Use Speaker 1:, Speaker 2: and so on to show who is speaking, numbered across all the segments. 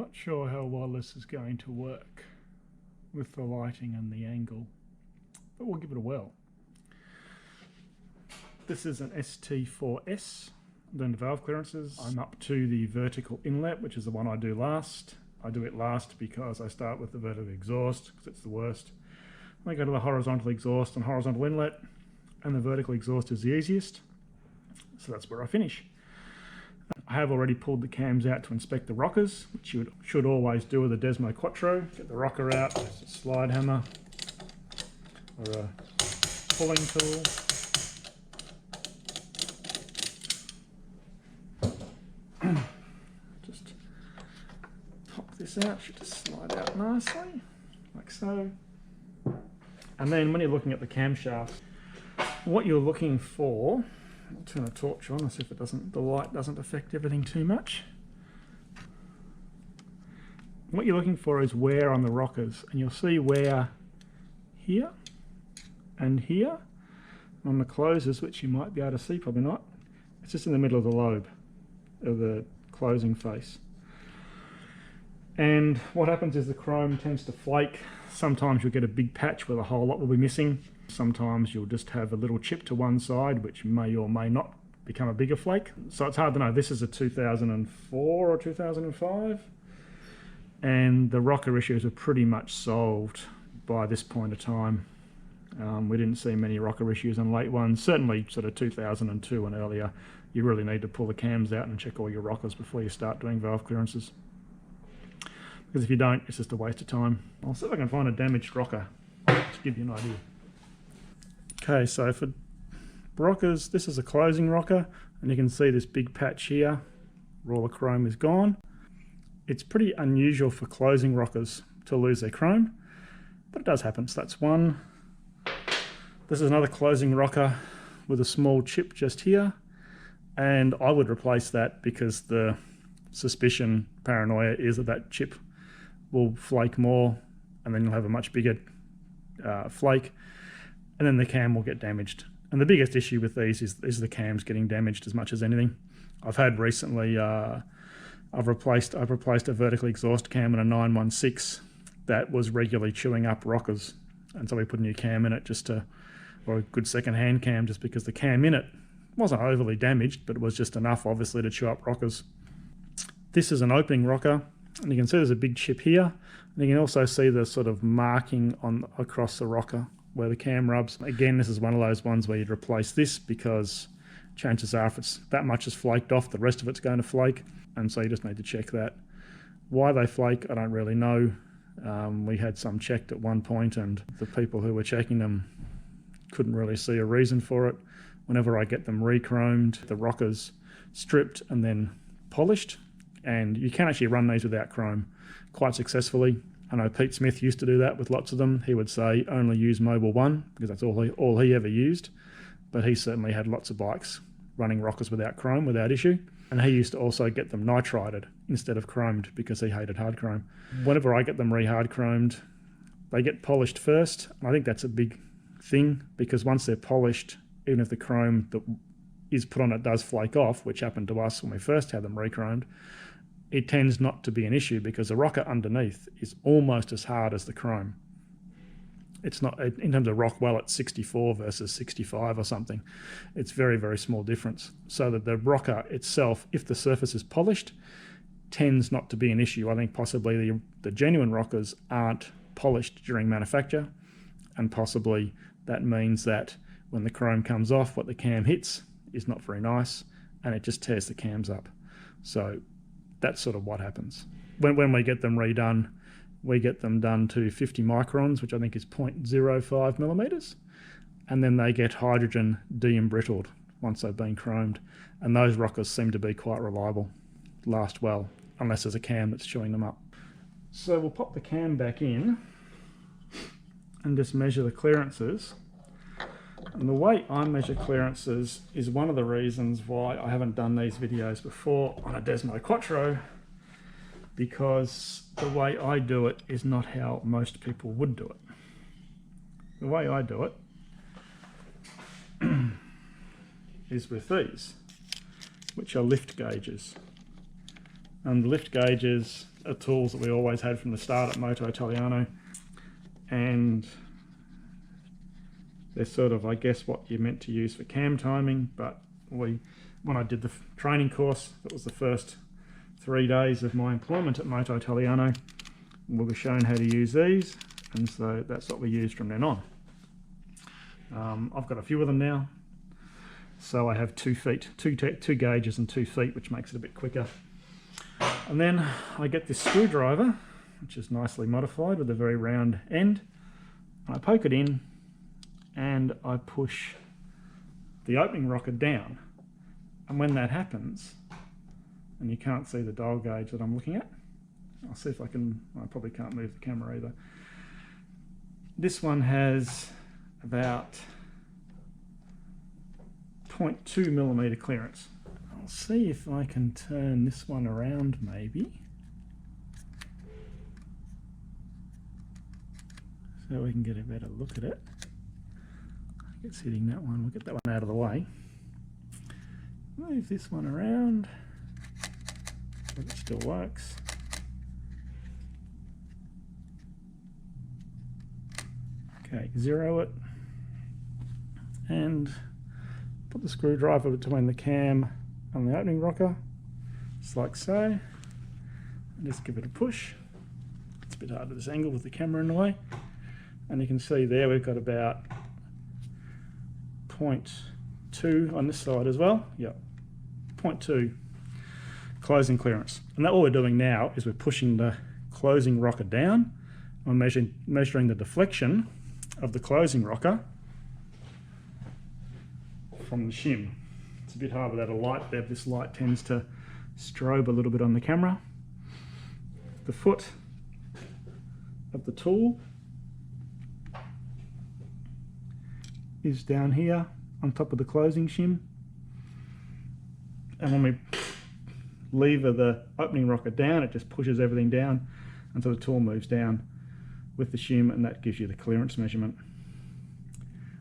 Speaker 1: not sure how well this is going to work with the lighting and the angle, but we'll give it a whirl. This is an ST4S. I'm doing the valve clearances. I'm up to the vertical inlet, which is the one I do last. I do it last because I start with the vertical exhaust, because it's the worst. I go to the horizontal exhaust and horizontal inlet, and the vertical exhaust is the easiest. So that's where I finish. I have already pulled the cams out to inspect the rockers, which you should always do with a Desmoquattro. Get the rocker out, just a slide hammer or a pulling tool. Just pop this out, should just slide out nicely, like so. And then when you're looking at the camshaft, what you're looking for, I'll turn a torch on and see if the light doesn't affect everything too much. What you're looking for is wear on the rockers, and you'll see wear here and here on the closers, which you might be able to see, probably not. It's just in the middle of the lobe of the closing face. And what happens is the chrome tends to flake. Sometimes you'll get a big patch where the whole lot will be missing. Sometimes you'll just have a little chip to one side, which may or may not become a bigger flake. So it's hard to know. This is a 2004 or 2005. And the rocker issues are pretty much solved by this point of time. We didn't see many rocker issues on late ones. Certainly sort of 2002 and earlier, you really need to pull the cams out and check all your rockers before you start doing valve clearances. Because if you don't, it's just a waste of time. I'll see if I can find a damaged rocker to give you an idea. Okay, so for rockers, this is a closing rocker, and you can see this big patch here where all the chrome is gone. It's pretty unusual for closing rockers to lose their chrome, but it does happen. So that's one. This is another closing rocker with a small chip just here, and I would replace that because the suspicion, paranoia is that that chip will flake more, and then you'll have a much bigger flake, and then the cam will get damaged. And the biggest issue with these is the cams getting damaged as much as anything. I've had recently, I've replaced a vertical exhaust cam in a 916 that was regularly chewing up rockers, and so we put a new cam in it or a good second-hand cam, just because the cam in it wasn't overly damaged, but it was just enough, obviously, to chew up rockers. This is an opening rocker, and you can see there's a big chip here, and you can also see the sort of marking across the rocker where the cam rubs. Again, this is one of those ones where you'd replace this because chances are if it's that much is flaked off, the rest of it's going to flake, and so you just need to check that. Why they flake, I don't really know. We had some checked at one point, and the people who were checking them couldn't really see a reason for it. Whenever I get them re-chromed, the rockers stripped and then polished, and you can actually run these without chrome quite successfully. I know Pete Smith used to do that with lots of them. He would say only use Mobile 1 because that's all he ever used, but he certainly had lots of bikes running rockers without chrome without issue, and he used to also get them nitrided instead of chromed because he hated hard chrome. Whenever I get them re-hard chromed, they get polished first, and I think that's a big thing because once they're polished, even if the chrome that is put on it does flake off, which happened to us when we first had them re-chromed, it tends not to be an issue because the rocker underneath is almost as hard as the chrome. It's not, in terms of Rockwell, it's 64 versus 65 or something. It's very, very small difference. So that the rocker itself, if the surface is polished, tends not to be an issue. I think possibly the genuine rockers aren't polished during manufacture, and possibly that means that when the chrome comes off, what the cam hits is not very nice, and it just tears the cams up. So that's sort of what happens. When we get them redone, we get them done to 50 microns, which I think is 0.05 millimeters, and then they get hydrogen de-embrittled once they've been chromed, and those rockers seem to be quite reliable, last well, unless there's a cam that's chewing them up. So we'll pop the cam back in and just measure the clearances. And the way I measure clearances is one of the reasons why I haven't done these videos before on a Desmoquattro, because the way I do it is not how most people would do it. The way I do it is with these, which are lift gauges. And the lift gauges are tools that we always had from the start at Moto Italiano, and they're sort of, I guess, what you're meant to use for cam timing, but when I did the training course, that was the first 3 days of my employment at Moto Italiano, we were shown how to use these, and so that's what we used from then on. I've got a few of them now, so I have 2 feet, two gauges and 2 feet, which makes it a bit quicker. And then I get this screwdriver, which is nicely modified with a very round end, and I poke it in and I push the opening rocker down. And when that happens, and you can't see the dial gauge that I'm looking at, I'll see if I can, I probably can't move the camera either. This one has about 0.2 millimeter clearance. I'll see if I can turn this one around maybe, so we can get a better look at it. It's hitting that one, we'll get that one out of the way. Move this one around, but it still works. Okay, zero it, and put the screwdriver between the cam and the opening rocker, just like so, and just give it a push. It's a bit hard at this angle with the camera in the way, and you can see there we've got about 0.2 on this side as well. Yep, 0.2 closing clearance. And that, all we're doing now is we're pushing the closing rocker down. I'm measuring the deflection of the closing rocker from the shim. It's a bit hard without a light there. This light tends to strobe a little bit on the camera. The foot of the tool is down here on top of the closing shim, and when we lever the opening rocker down, it just pushes everything down until the tool moves down with the shim, and that gives you the clearance measurement.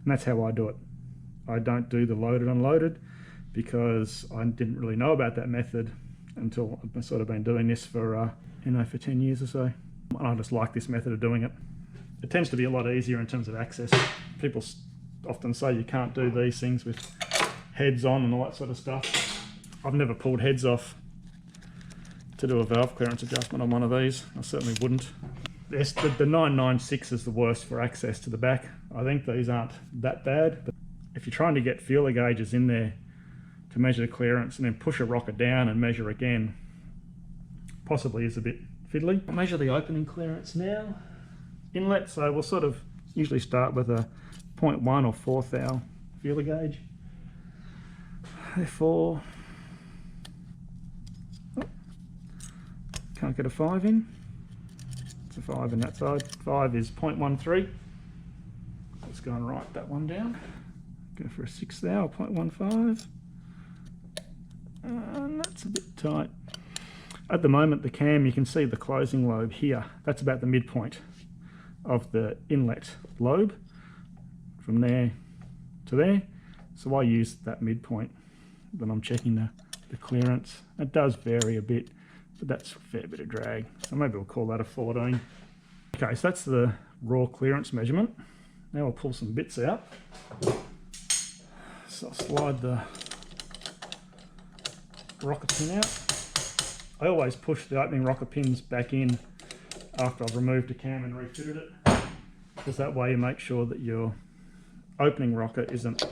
Speaker 1: And that's how I do it. I don't do the loaded unloaded because I didn't really know about that method until I've sort of been doing this for for 10 years or so, and I just like this method of doing it. It tends to be a lot easier in terms of access. People often say you can't do these things with heads on and all that sort of stuff. I've never pulled heads off to do a valve clearance adjustment on one of these. I certainly wouldn't. The 996 is the worst for access to the back. I think these aren't that bad, but if you're trying to get feeler gauges in there to measure the clearance and then push a rocker down and measure again, possibly is a bit fiddly. I'll measure the opening clearance now. Inlet, so we'll sort of usually start with a 0.1 or 4 thou feeler gauge. Therefore, can't get a 5 in. It's a 5 in that side. 5 is 0.13. Let's go and write that one down. Go for a 6 thou, 0.15. And that's a bit tight. At the moment, the cam, you can see the closing lobe here. That's about the midpoint of the inlet lobe, from there to there. So I use that midpoint when I'm checking the clearance. It does vary a bit, but that's a fair bit of drag. So maybe we'll call that a 14. Okay, so that's the raw clearance measurement. Now I'll pull some bits out. So I'll slide the rocker pin out. I always push the opening rocker pins back in after I've removed the cam and refitted it, because that way you make sure that your opening rocker isn't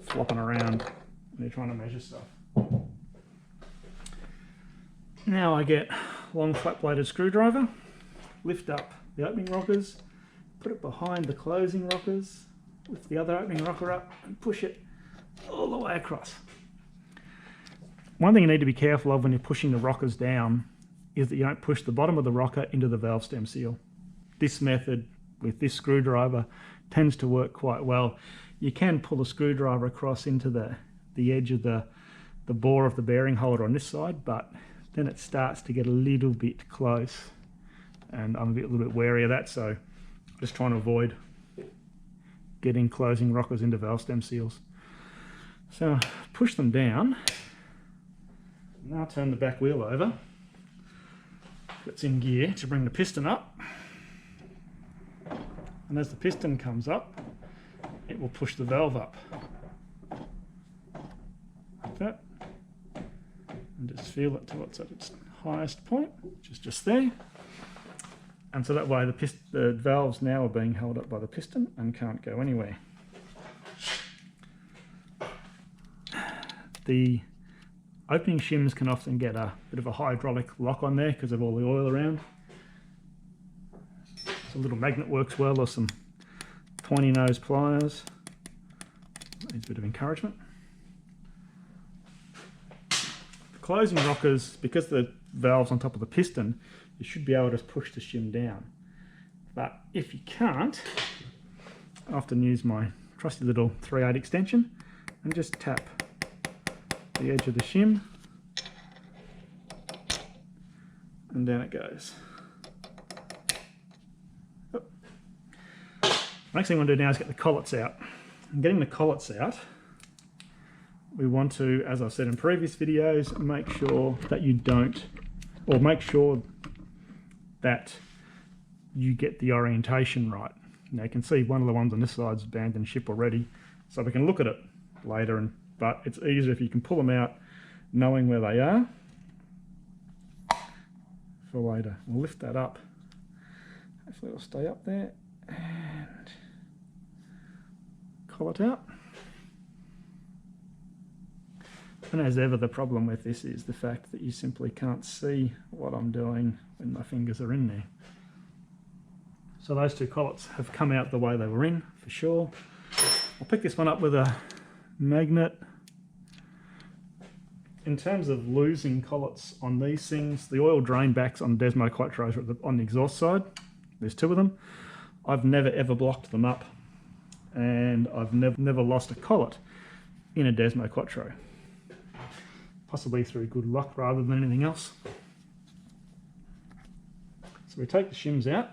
Speaker 1: flopping around when you're trying to measure stuff. Now I get long flat bladed screwdriver, lift up the opening rockers, put it behind the closing rockers, lift the other opening rocker up and push it all the way across. One thing you need to be careful of when you're pushing the rockers down is that you don't push the bottom of the rocker into the valve stem seal. This method with this screwdriver tends to work quite well. You can pull a screwdriver across into the edge of the bore of the bearing holder on this side, but then it starts to get a little bit close, and I'm a little bit wary of that, so I'm just trying to avoid getting closing rockers into valve stem seals. So push them down. Now turn the back wheel over. that's in gear to bring the piston up. And as the piston comes up, it will push the valve up. Like that. And just feel it till it's at its highest point, which is just there. And so that way the valves now are being held up by the piston and can't go anywhere. The opening shims can often get a bit of a hydraulic lock on there because of all the oil around. So a little magnet works well, or some pointy nose pliers. Needs a bit of encouragement. The closing rockers, because the valve's on top of the piston, you should be able to push the shim down. But if you can't, I often use my trusty little 3/8 extension and just tap the edge of the shim and down it goes. Oh. Next thing I want to do now is get the collets out. And getting the collets out, we want to, as I've said in previous videos, make sure that you don't, or make sure that you get the orientation right. Now you can see one of the ones on this side is abandoned ship already, so we can look at it later, but it's easier if you can pull them out knowing where they are for later. We'll lift that up. Hopefully it'll stay up there and collet out. And as ever, the problem with this is the fact that you simply can't see what I'm doing when my fingers are in there. So those two collets have come out the way they were in, for sure. I'll pick this one up with a magnet. In terms of losing collets on these things, the oil drain backs on Desmoquattros are on the exhaust side. There's two of them. I've never ever blocked them up, and I've never lost a collet in a Desmoquattro. Possibly through good luck rather than anything else. So we take the shims out.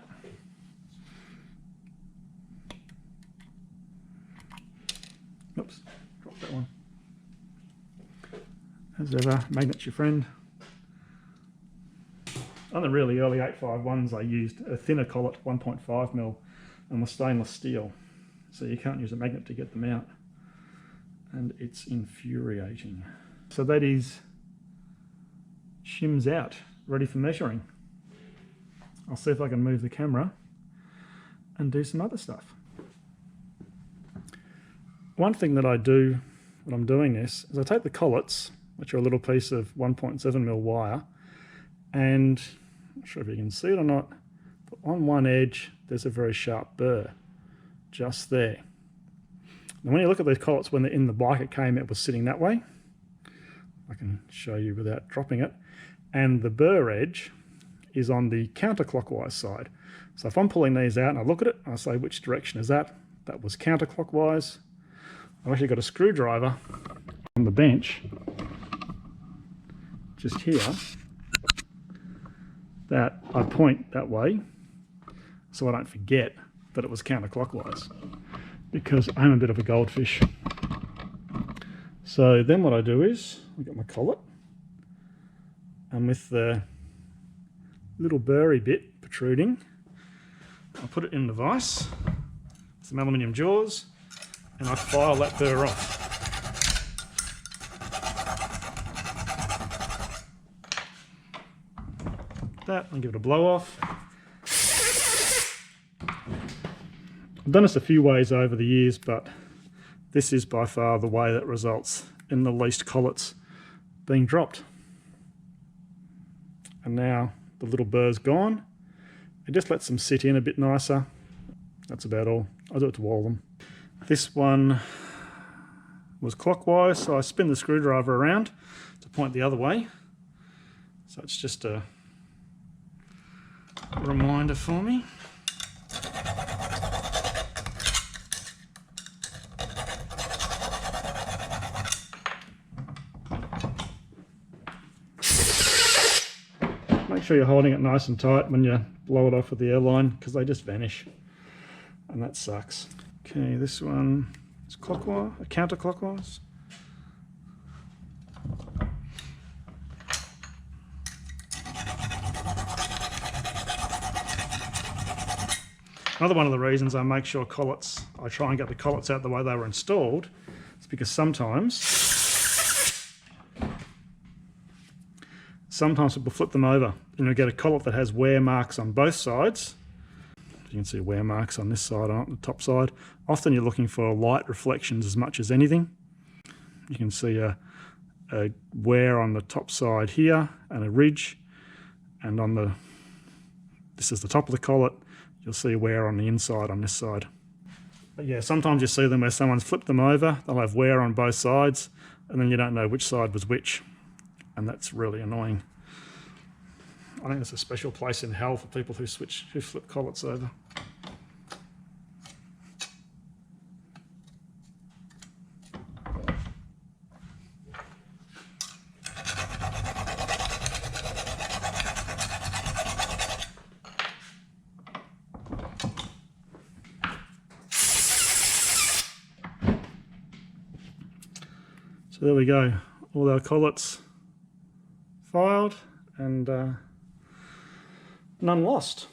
Speaker 1: Oops, dropped that one. As ever, magnet's your friend. On the really early 851s I used a thinner collet, 1.5mm, and was stainless steel. So you can't use a magnet to get them out. And it's infuriating. So that is shims out, ready for measuring. I'll see if I can move the camera and do some other stuff. One thing that I do when I'm doing this is I take the collets, which are a little piece of 1.7mm wire, and I'm not sure if you can see it or not, but on one edge there's a very sharp burr just there. Now when you look at these collets, when they're in the bike it was sitting that way. I can show you without dropping it. And the burr edge is on the counterclockwise side. So if I'm pulling these out and I look at it, I say, which direction is that? That was counterclockwise. I've actually got a screwdriver on the bench, just here, that I point that way so I don't forget that it was counterclockwise, because I'm a bit of a goldfish. So then what I do is, I've got my collet, and with the little burry bit protruding, I put it in the vise, some aluminium jaws, and I file that burr off. That, and give it a blow off. I've done this a few ways over the years, but this is by far the way that results in the least collets being dropped. And now the little burr's gone. It just lets them sit in a bit nicer. That's about all. I do it to all of them. This one was clockwise, so I spin the screwdriver around to point the other way. So it's just a reminder for me. Make sure you're holding it nice and tight when you blow it off with the airline, because they just vanish, and that sucks. Okay, this one is clockwise, counterclockwise. Another one of the reasons I make sure collets, I try and get the collets out the way they were installed, is because sometimes people flip them over and you'll get a collet that has wear marks on both sides. You can see wear marks on this side, on the top side. Often you're looking for light reflections as much as anything. You can see a wear on the top side here and a ridge, and on this is the top of the collet, you'll see wear on the inside on this side. But yeah, sometimes you see them where someone's flipped them over, they'll have wear on both sides, and then you don't know which side was which, and that's really annoying. I think there's a special place in hell for people who flip collets over. So there we go, all our collets filed and none lost.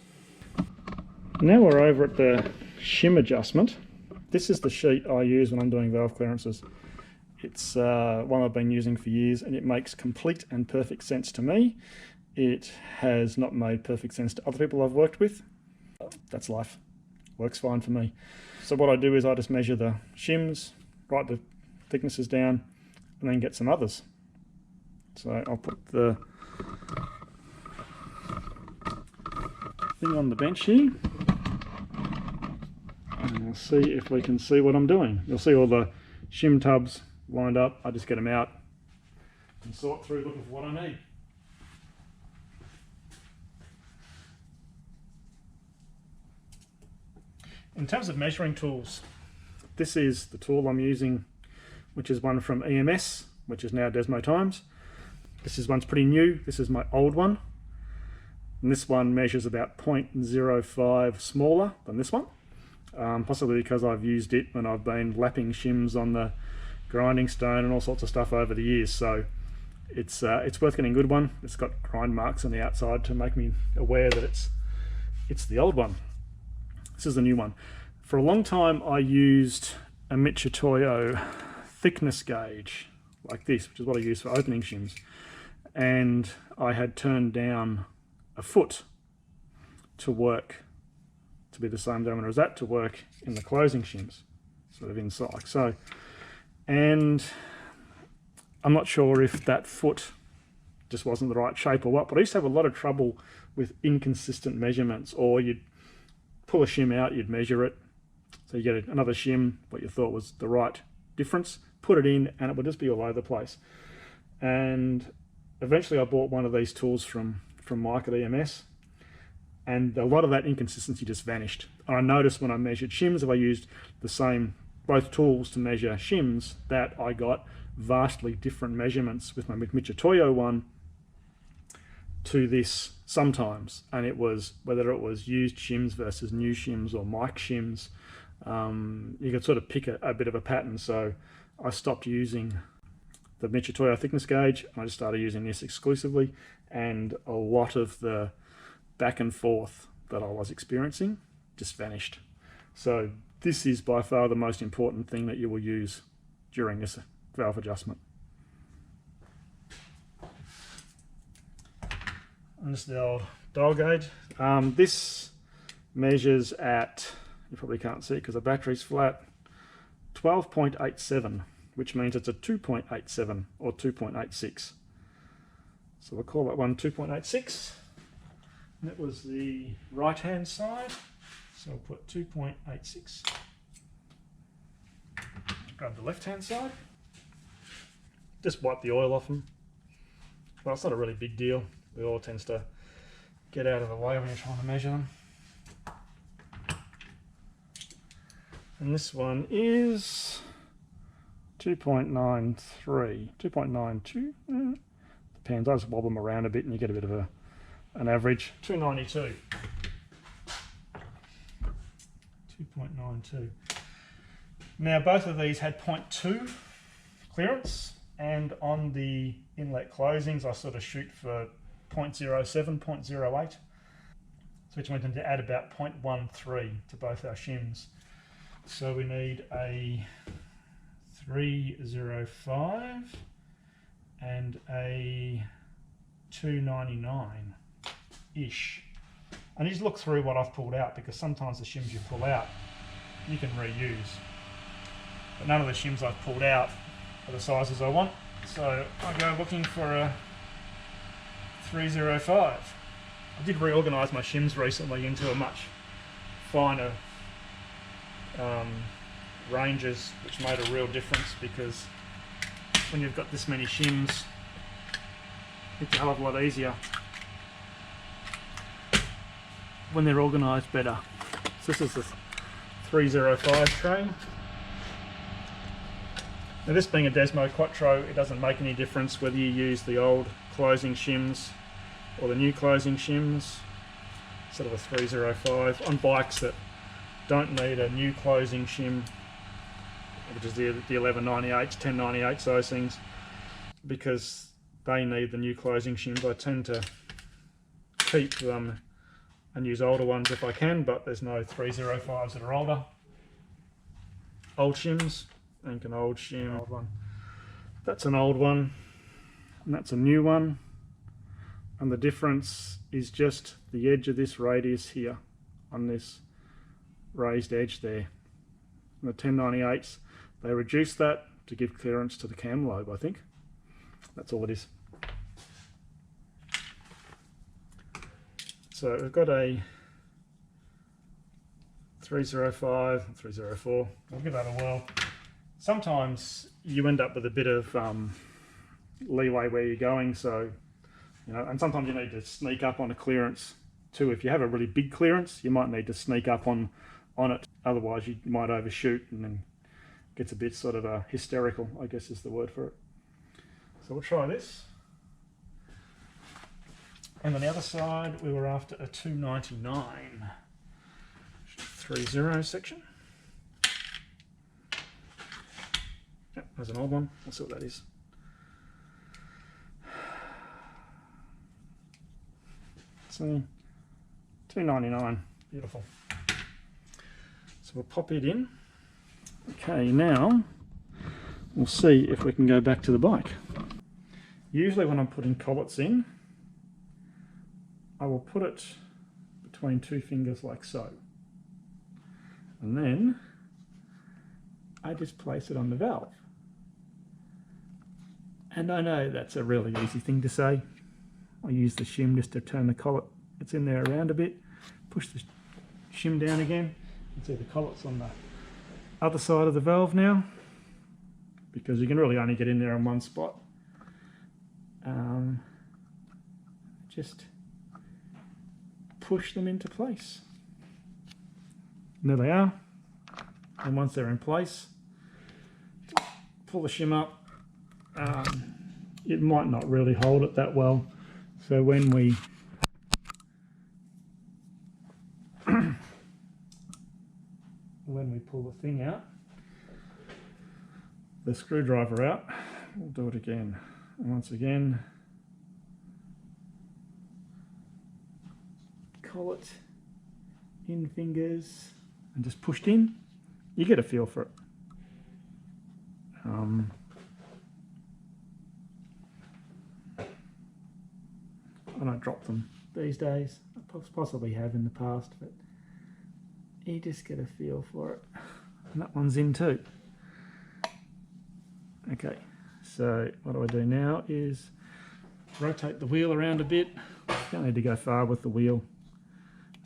Speaker 1: Now we're over at the shim adjustment. This is the sheet I use when I'm doing valve clearances. It's one I've been using for years, and it makes complete and perfect sense to me. It has not made perfect sense to other people I've worked with. That's life. Works fine for me. So what I do is I just measure the shims, write the thicknesses down, and then get some others. So I'll put the thing on the bench here, and we'll see if we can see what I'm doing. You'll see all the shim tubs lined up. I just get them out and sort through looking for what I need. In terms of measuring tools, this is the tool I'm using, which is one from EMS, which is now Desmo Times. One's pretty new. This is my old one. And this one measures about 0.05 smaller than this one, possibly because I've used it when I've been lapping shims on the grinding stone and all sorts of stuff over the years. So it's worth getting a good one. It's got grind marks on the outside to make me aware that it's the old one. This is the new one. For a long time I used a Mitutoyo thickness gauge like this, which is what I use for opening shims, and I had turned down a foot to work, to be the same diameter as that, to work in the closing shims, sort of inside like so. And I'm not sure if that foot just wasn't the right shape or what, but I used to have a lot of trouble with inconsistent measurements, or you'd pull a shim out, you'd measure it, so you get another shim, what you thought was the right difference, put it in, and it would just be all over the place. And eventually I bought one of these tools from Mike at EMS, and a lot of that inconsistency just vanished. And I noticed when I measured shims, if I used both tools to measure shims, that I got vastly different measurements with my Mitutoyo one to this sometimes. And it was, whether it was used shims versus new shims or Mike shims, you could sort of pick a bit of a pattern. So I stopped using the Mitutoyo thickness gauge and I just started using this exclusively, and a lot of the back and forth that I was experiencing just vanished. So this is by far the most important thing that you will use during this valve adjustment. And this is the old dial gauge. This measures at, you probably can't see it because the battery's flat, 12.87, which means it's a 2.87 or 2.86. So we'll call that one 2.86. And that was the right hand side. So I'll put 2.86. Grab the left hand side. Just wipe the oil off them. Well, it's not a really big deal. The oil tends to get out of the way when you're trying to measure them. And this one is 2.93, 2.92, depends. I just wobble them around a bit and you get a bit of an average. 292. 2.92. Now both of these had 0.2 clearance, and on the inlet closings I sort of shoot for 0.07, 0.08. which means we need to add about 0.13 to both our shims. So we need a 305 and a 299-ish. And just look through what I've pulled out, because sometimes the shims you pull out, you can reuse. But none of the shims I've pulled out are the sizes I want. So I go looking for a 305. I did reorganise my shims recently into a much finer ranges, which made a real difference, because when you've got this many shims, it's a hell of a lot easier when they're organised better. So this is the 305 tray. Now, this being a Desmoquattro, it doesn't make any difference whether you use the old closing shims or the new closing shims. Sort of a 305 on bikes that don't need a new closing shim, which is the 1198s, 1098s, those things, because they need the new closing shims. I tend to keep them and use older ones if I can, but there's no 305s that are older. Old shims, and an old shim, old one. That's an old one, and that's a new one. And the difference is just the edge of this radius here on this raised edge there. And the 1098s, they reduce that to give clearance to the cam lobe, I think. That's all it is. So we've got a 305, 304. I'll give that a whirl. Sometimes you end up with a bit of leeway where you're going, so you know, and sometimes you need to sneak up on a clearance too. If you have a really big clearance, you might need to sneak up on it. Otherwise, you might overshoot, and then it gets a bit sort of hysterical, I guess is the word for it. So we'll try this. And on the other side, we were after a 299 30 section. Yep, there's an old one. We'll see what that is. So 299, beautiful. So we'll pop it in. Okay, now we'll see if we can go back to the bike. Usually when I'm putting collets in, I will put it between two fingers like so. And then I just place it on the valve. And I know that's a really easy thing to say. I use the shim just to turn the collet. It's in there around a bit. Push the shim down again. You can see the collet's on the other side of the valve now, because you can really only get in there in one spot. Just push them into place. And there they are. And once they're in place, pull the shim up. It might not really hold it that well. So when we pull the thing out, the screwdriver out, we'll do it again. And once again, collet in fingers and just pushed in. You get a feel for it. I don't drop them these days. I possibly have in the past, but you just get a feel for it. And that one's in too. Okay, so what do I do now is rotate the wheel around a bit. You don't need to go far with the wheel.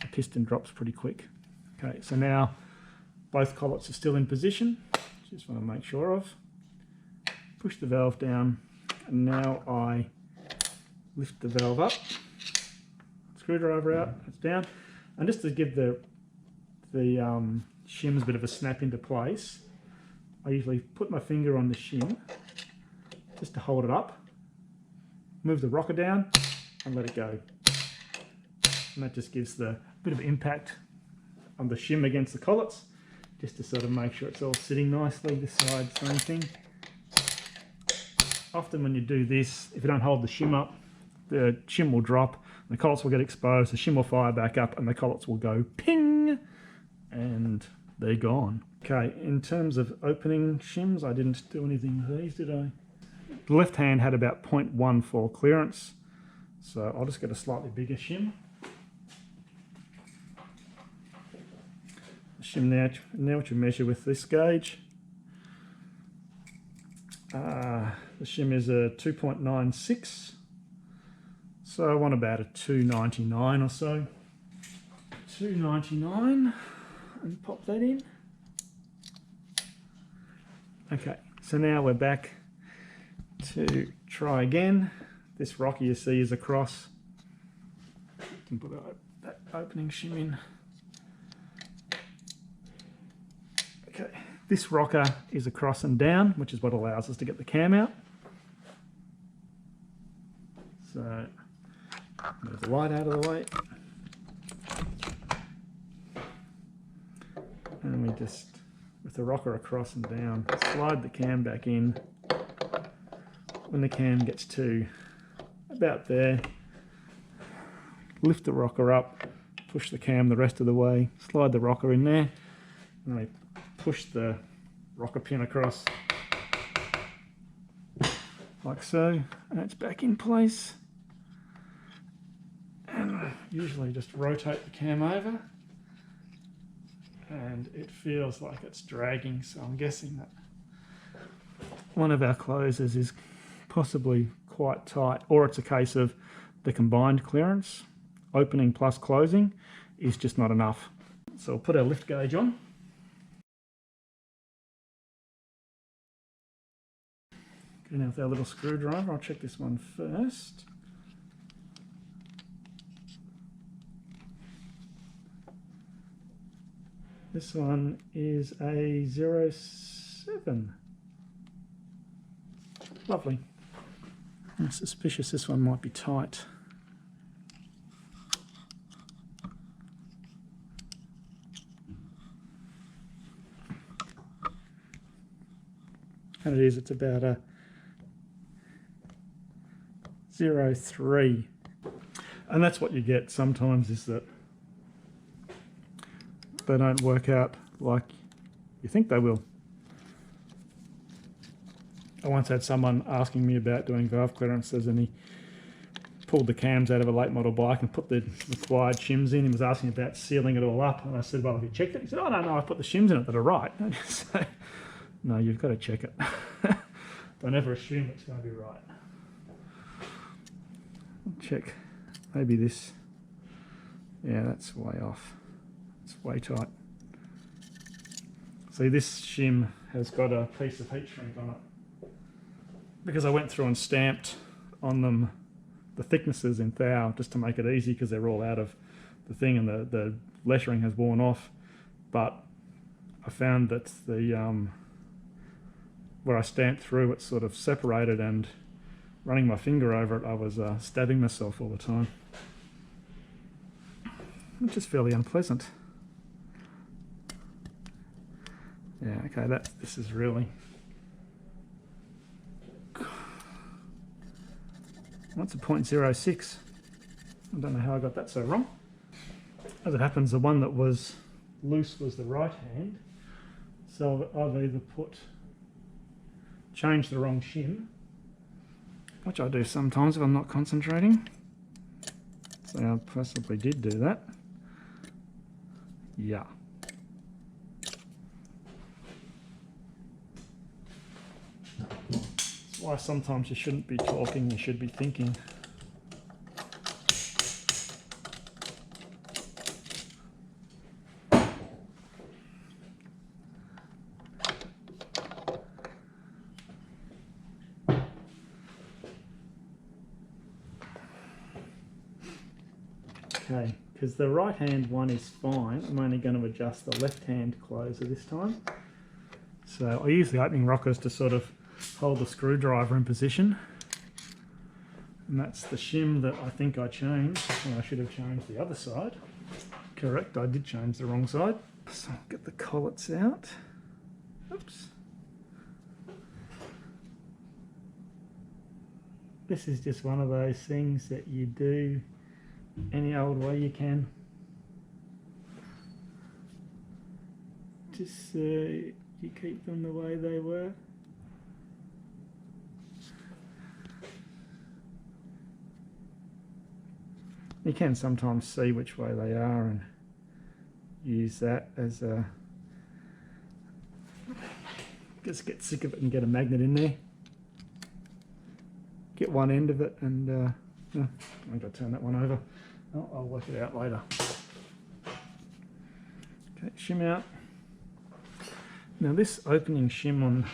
Speaker 1: The piston drops pretty quick. Okay, so now both collets are still in position. Just want to make sure of. Push the valve down, and now I lift the valve up. Screwdriver out, it's down. And just to give the shims a bit of a snap into place, I usually put my finger on the shim just to hold it up, move the rocker down and let it go. And that just gives the bit of impact on the shim against the collets, just to sort of make sure it's all sitting nicely. This side, same thing. Often when you do this, if you don't hold the shim up, the shim will drop, The collets will get exposed, the shim will fire back up, and the collets will go ping, and they're gone. Okay, in terms of opening shims, I didn't do anything with these, did I? The left hand had about 0.14 clearance, so I'll just get a slightly bigger shim. The shim now which we measure with this gauge. The shim is a 2.96, so I want about a 299 or so. 299, and pop that in. Okay, so now we're back to try again. This rocker you see is across. You can put that opening shim in. Okay, this rocker is across and down, which is what allows us to get the cam out. So, move the light out of the way. And we just, with the rocker across and down, slide the cam back in. When the cam gets to about there, lift the rocker up, push the cam the rest of the way, slide the rocker in there, and we push the rocker pin across like so, and it's back in place. And usually just rotate the cam over, and it feels like it's dragging, so I'm guessing that one of our closers is possibly quite tight, or it's a case of the combined clearance, opening plus closing, is just not enough. So we'll put our lift gauge on. Okay, now with our little screwdriver, I'll check this one first. This one is a 07. Lovely. I'm suspicious this one might be tight. And it is, it's about a 03. And that's what you get sometimes, is that they don't work out like you think they will. I once had someone asking me about doing valve clearances, and he pulled the cams out of a late model bike and put the required shims in. He was asking about sealing it all up, and I said, well, have you checked it? He said, oh, no, I put the shims in it that are right. So, no, you've got to check it. Don't ever assume it's going to be right. Check. Maybe this. Yeah, that's way off. It's way tight. See, this shim has got a piece of heat shrink on it, because I went through and stamped on them the thicknesses in thou just to make it easy, because they're all out of the thing and the lettering has worn off. But I found that the where I stamped through, it sort of separated, and running my finger over it, I was stabbing myself all the time, which is fairly unpleasant. Yeah, okay, this is really... What's a 0.06? I don't know how I got that so wrong. As it happens, the one that was loose was the right hand, so I've either changed the wrong shim, which I do sometimes if I'm not concentrating. So I possibly did do that. Yeah. That's why sometimes you shouldn't be talking, you should be thinking. Okay, because the right hand one is fine, I'm only going to adjust the left hand closer this time. So I use the opening rockers to sort of hold the screwdriver in position. And that's the shim that I think I changed, and I should have changed the other side. Correct, I did change the wrong side. So I'll get the collets out. Oops. This is just one of those things that you do any old way you can. Just you keep them the way they were. You can sometimes see which way they are and use that as a... Just get sick of it and get a magnet in there. Get one end of it and... I'm going to turn that one over. Oh, I'll work it out later. Okay, shim out. Now this opening shim on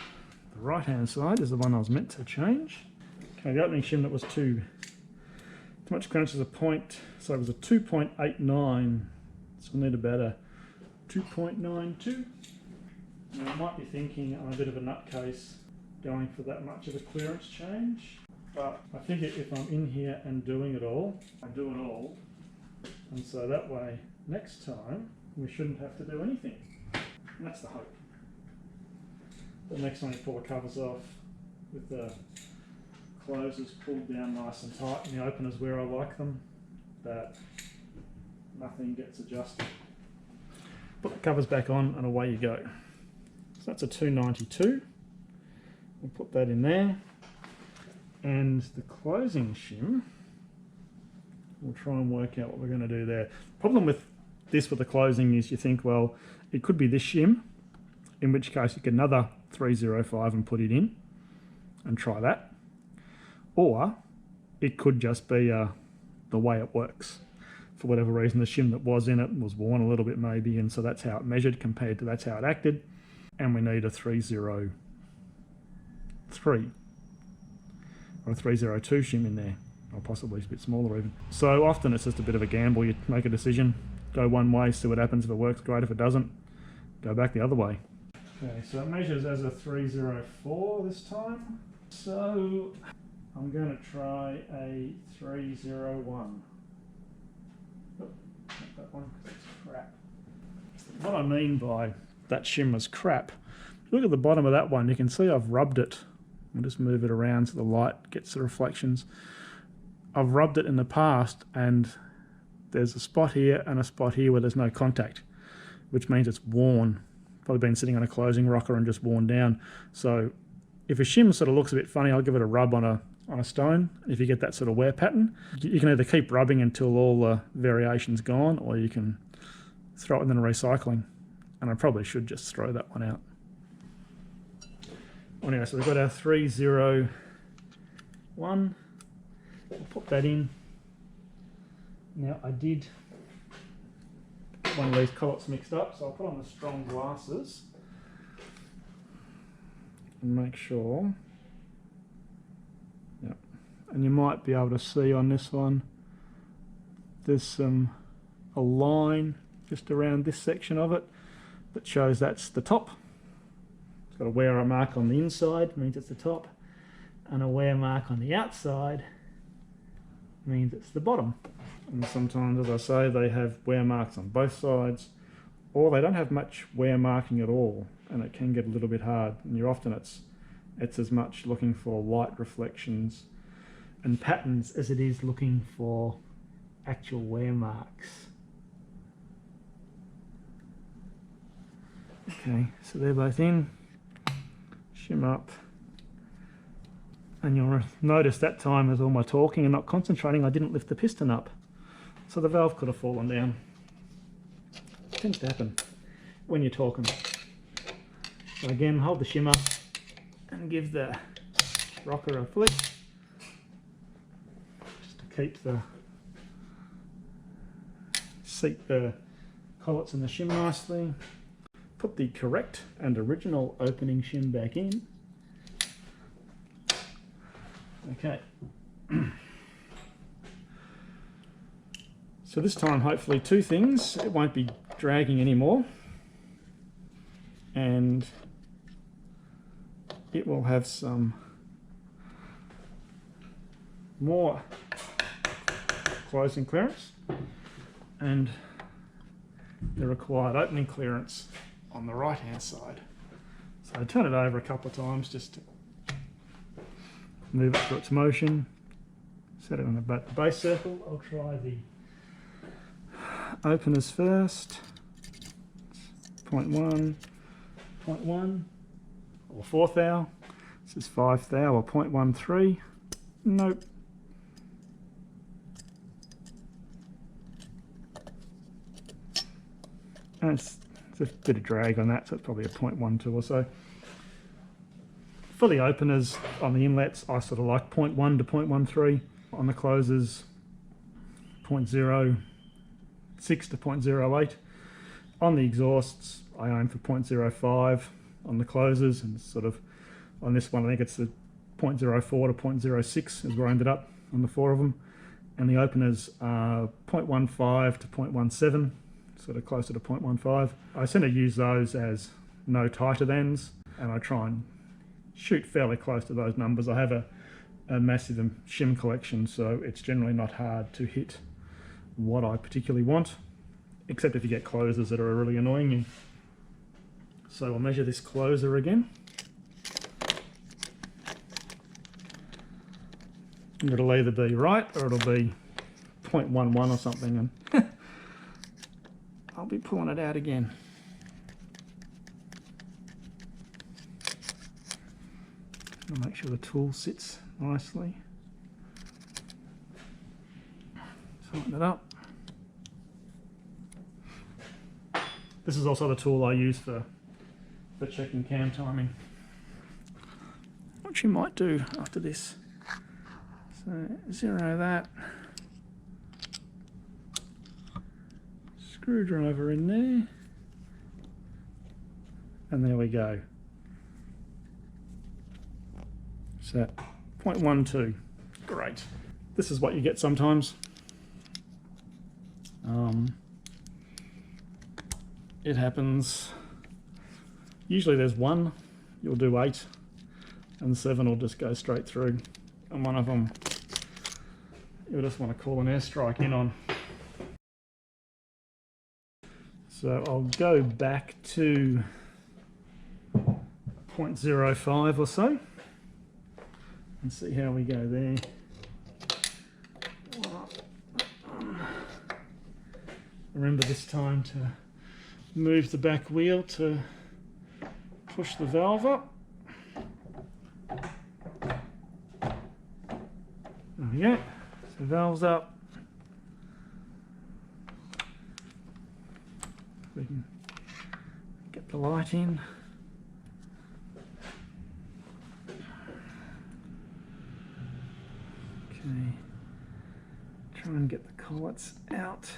Speaker 1: the right hand side is the one I was meant to change. Okay, the opening shim that was too much clearance is a point, so it was a 2.89, so I need about a 2.92. Now I might be thinking I'm a bit of a nutcase going for that much of a clearance change, but I figure if I'm in here and doing it all, I do it all, and so that way next time we shouldn't have to do anything. And that's the hope. The next time you pull the covers off with the closers pulled down nice and tight and the openers where I like them, that nothing gets adjusted. Put the covers back on and away you go. So that's a 292. We'll put that in there. And the closing shim, we'll try and work out what we're going to do there. Problem with this with the closing is you think, well, it could be this shim, in which case you get another 305 and put it in and try that. Or it could just be the way it works. For whatever reason, the shim that was in it was worn a little bit maybe, and so that's how it measured compared to that's how it acted. And we need a 303 or a 302 shim in there, or possibly a bit smaller even. So often it's just a bit of a gamble. You make a decision, go one way, see what happens. If it works, great. If it doesn't, go back the other way. Okay, so it measures as a 304 this time. So I'm going to try a 301. Oh, not that one, because it's crap. What I mean by that shim was crap, if you look at the bottom of that one, you can see I've rubbed it. I'll just move it around so the light gets the reflections. I've rubbed it in the past and there's a spot here and a spot here where there's no contact, which means it's worn. Probably been sitting on a closing rocker and just worn down. So if a shim sort of looks a bit funny, I'll give it a rub on a stone. If you get that sort of wear pattern, you can either keep rubbing until all the variation's gone, or you can throw it in the recycling. And I probably should just throw that one out. Anyway, so we've got our 301. We'll put that in. Now I did one of these collets mixed up, so I'll put on the strong glasses and make sure. Yep. And you might be able to see on this one, there's a line just around this section of it that shows that's the top. It's got a wear mark on the inside, means it's the top, and a wear mark on the outside means it's the bottom. And sometimes, as I say, they have wear marks on both sides, or they don't have much wear marking at all, and it can get a little bit hard. And you're often it's as much looking for light reflections and patterns as it is looking for actual wear marks. Okay, so they're both in. Shim up. And you'll notice that time as all my talking and not concentrating, I didn't lift the piston up. So the valve could have fallen down. It tends to happen when you're talking. So again, hold the shim up and give the rocker a flick, just to keep seat the collets in the shim nicely. Put the correct and original opening shim back in. Okay. So this time, hopefully, two things. It won't be dragging anymore, and it will have some more closing clearance and the required opening clearance on the right hand side. So I turn it over a couple of times just to move it through its motion, set it on the base circle. I'll try the openers first. 0.1, 0.1, or 4 thou. This is 5 thou or 0.13. Nope. And it's a bit of drag on that, so it's probably a 0.12 or so. For the openers on the inlets, I sort of like 0.1 to 0.13. On the closers, 0.06 to 0.08. On the exhausts, I aim for 0.05 on the closers, and sort of on this one, I think it's the 0.04 to 0.06 is where I ended up on the 4 of them. And the openers are 0.15 to 0.17, sort of closer to 0.15. I tend to use those as no tighter thans, and I try and shoot fairly close to those numbers. I have a massive shim collection, so it's generally not hard to hit what I particularly want, except if you get closers that are really annoying you. So I'll measure this closer again. It'll either be right or it'll be 0.11 or something, and I'll be pulling it out again. I'll make sure the tool sits nicely. Tighten it up. This is also the tool I use for checking cam timing. What you might do after this. So zero that. Screwdriver in there. And there we go. So 0.12. Great. This is what you get sometimes. It happens. Usually there's one, you'll do 8, and 7 will just go straight through. And one of them, you'll just want to call an airstrike in on. So I'll go back to 0.05 or so. And see how we go there. Remember this time to move the back wheel to push the valve up. There we go. So valve's up. We can get the light in. Try and get the collets out.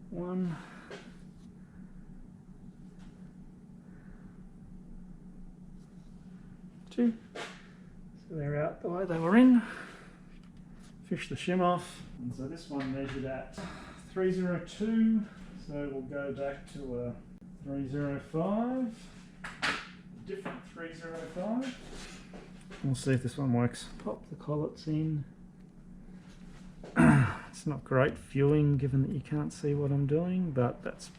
Speaker 1: One. Two. So they're out the way they were in. Fish the shim off. And so this one measured at 302. So we'll go back to a 305. Different 305. We'll see if this one works. Pop the collets in. It's not great viewing given that you can't see what I'm doing, but that's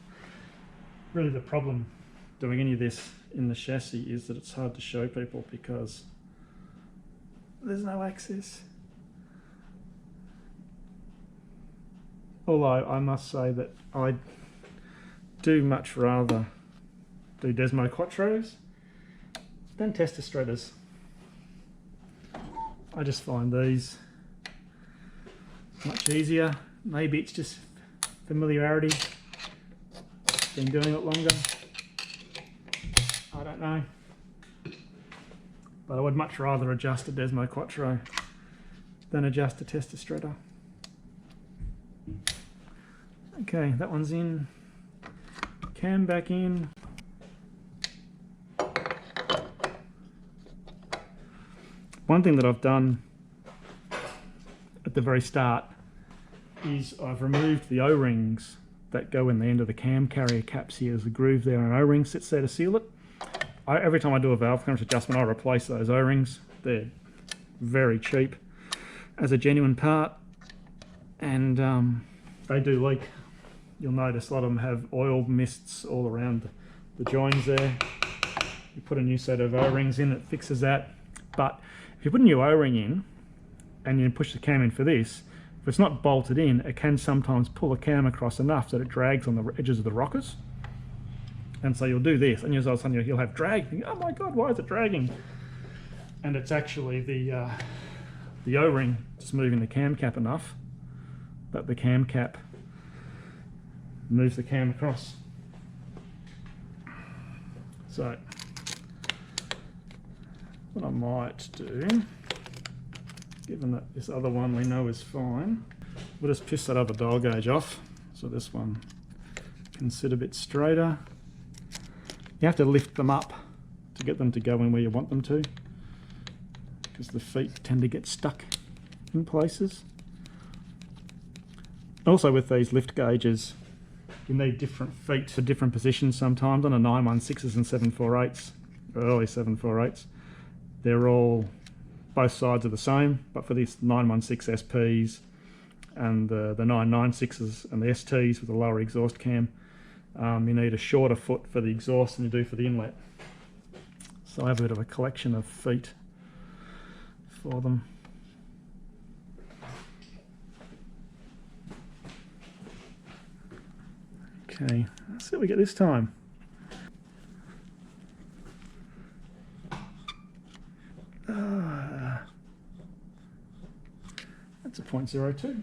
Speaker 1: really the problem doing any of this in the chassis, is that it's hard to show people because there's no access. Although I must say that I do much rather do Desmoquattros than Testostrettas. I just find these much easier. Maybe it's just familiarity. Been doing it longer. I don't know. But I would much rather adjust a Desmoquattro than adjust a Testostretta. Okay, that one's in. Cam back in. One thing that I've done at the very start is I've removed the O-rings that go in the end of the cam carrier caps here. There's a groove there and an O-ring sits there to seal it. Every time I do a valve clearance adjustment, I replace those O-rings. They're very cheap as a genuine part, and they do leak. You'll notice a lot of them have oil mists all around the joins there. You put a new set of O-rings in, it fixes that. But If you put a new O-ring in and you push the cam in for this, if it's not bolted in, it can sometimes pull the cam across enough that it drags on the edges of the rockers. And so you'll do this, and all of a sudden you'll have drag. You think, oh my god, why is it dragging? And it's actually the O-ring just moving the cam cap enough that the cam cap moves the cam across. So what I might do, given that this other one we know is fine, we'll just piss that other dial gauge off so this one can sit a bit straighter. You have to lift them up to get them to go in where you want them to, because the feet tend to get stuck in places. Also with these lift gauges, you need different feet for different positions sometimes. On a 916s and 748s, early 748s, they're all, both sides are the same, but for these 916 SPs and the 996s and the STs with a lower exhaust cam, you need a shorter foot for the exhaust than you do for the inlet. So I have a bit of a collection of feet for them. Okay, let's see what we get this time. That's a 0.02.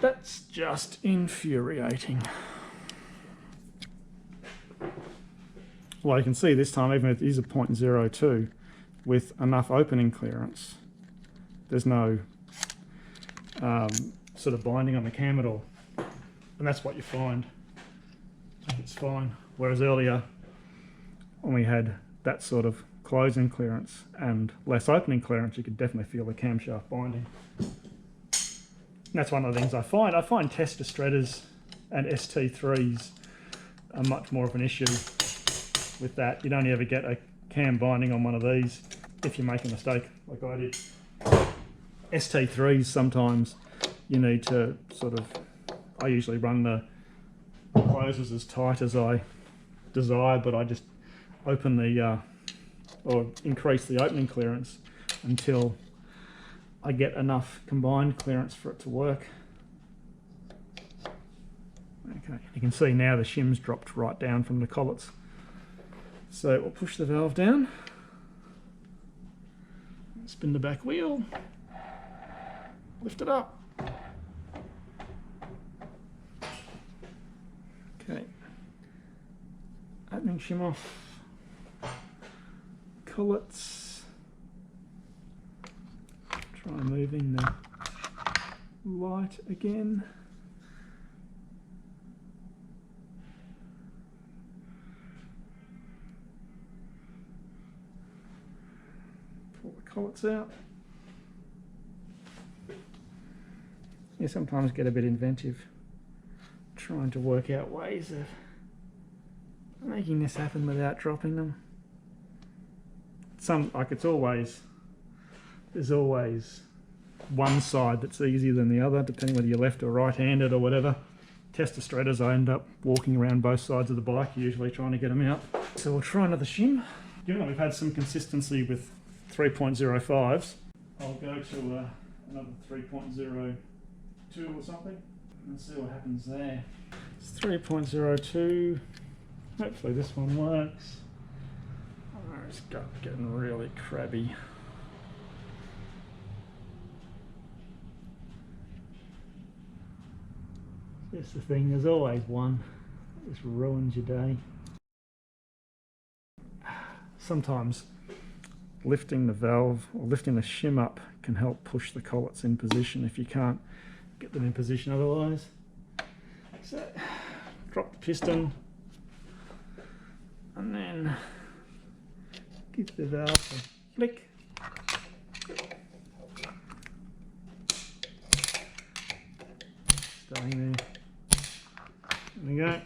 Speaker 1: That's just infuriating. Well, you can see this time, even if it is a 0.02 with enough opening clearance, there's no sort of binding on the cam at all. And that's what you find. It's fine. Whereas earlier, when we had that sort of closing clearance and less opening clearance, you could definitely feel the camshaft binding. And that's one of the things I find. I find tester shredders and ST3s are much more of an issue with that. You'd only ever get a cam binding on one of these if you make a mistake like I did. ST3s, sometimes you need to sort of, I usually run the closes as tight as I desire, but I just open the or increase the opening clearance until I get enough combined clearance for it to work. Okay, you can see now the shims dropped right down from the collets. So we'll push the valve down, spin the back wheel, lift it up. Okay, opening shim off, collets, try moving the light again. Pull the collets out. You sometimes get a bit inventive trying to work out ways of making this happen without dropping them. There's always one side that's easier than the other, depending whether you're left or right-handed or whatever. Tester shredders, I end up walking around both sides of the bike, usually trying to get them out. So we'll try another shim. Given that we've had some consistency with 3.05s, I'll go to another 3.02 or something and see what happens there. It's 3.02. Hopefully this one works. Oh, it's getting really crabby. That's the thing, there's always one that just ruins your day. Sometimes lifting the valve or lifting the shim up can help push the collets in position if you can't get them in position otherwise. So drop the piston and then give the valve a flick. Staying there. There we go.